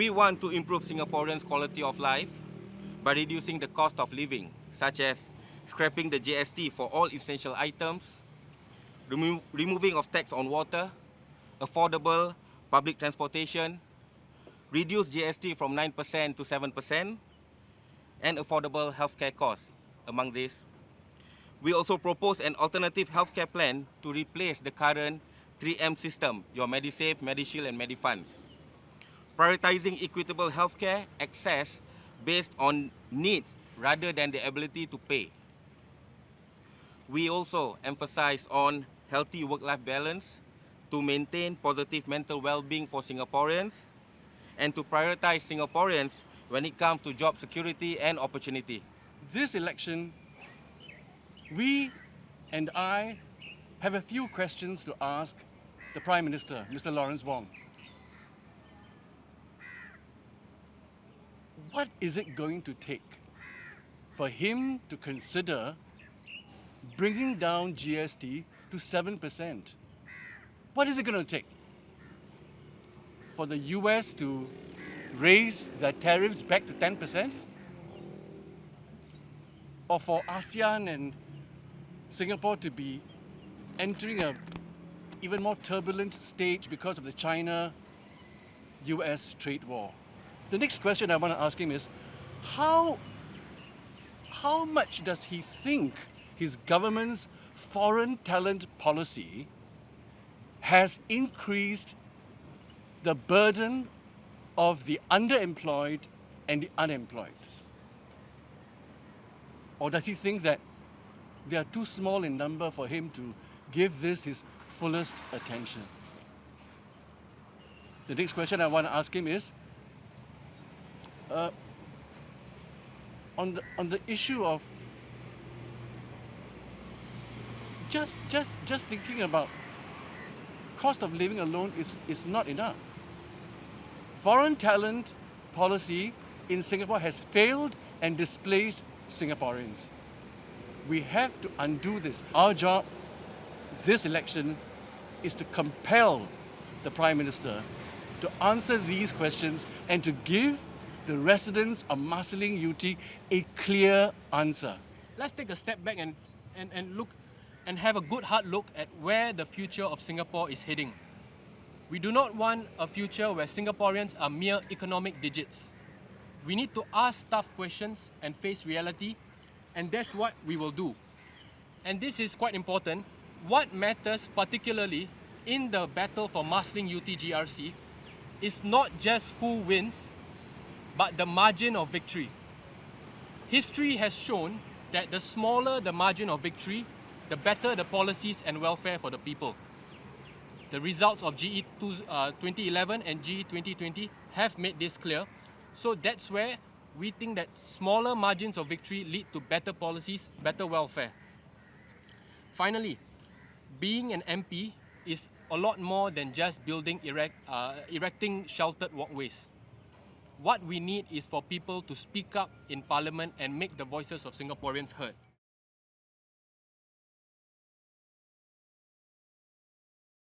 We want to improve Singaporeans' quality of life by reducing the cost of living, such as scrapping the GST for all essential items, removing of tax on water, affordable public transportation, reduce GST from 9% to 7%, and affordable healthcare costs. Among these, we also propose an alternative healthcare plan to replace the current 3M system, your MediSave, MediShield, and MediFunds. Prioritizing equitable healthcare access based on needs rather than the ability to pay. We also emphasize on healthy work-life balance to maintain positive mental well-being for Singaporeans and to prioritize Singaporeans when it comes to job security and opportunity. This election, we and I have a few questions to ask the Prime Minister, Mr. Lawrence Wong. What is it going to take for him to consider bringing down GST to 7%? What is it going to take for the US to raise their tariffs back to 10%? Or for ASEAN and Singapore to be entering an even more turbulent stage because of the China-US trade war? The next question I want to ask him is, how much does he think his government's foreign talent policy has increased the burden of the underemployed and the unemployed? Or does he think that they are too small in number for him to give this his fullest attention? The next question I want to ask him is, on the issue of just thinking about cost of living alone is not enough. Foreign talent policy in Singapore has failed and displaced Singaporeans. We have to undo this. Our job this election is to compel the Prime Minister to answer these questions and to give the residents of Marsiling-Yew Tee a clear answer. Let's take a step back and look and have a good hard look at where the future of Singapore is heading. We do not want a future where Singaporeans are mere economic digits. We need to ask tough questions and face reality, and that's what we will do. And this is quite important. What matters particularly in the battle for Marsiling-Yew Tee GRC is not just who wins, but the margin of victory. History has shown that the smaller the margin of victory, the better the policies and welfare for the people. The results of GE2011 and GE2020 have made this clear. So that's where we think that smaller margins of victory lead to better policies, better welfare. Finally, being an MP is a lot more than just erecting sheltered walkways. What we need is for people to speak up in Parliament and make the voices of Singaporeans heard.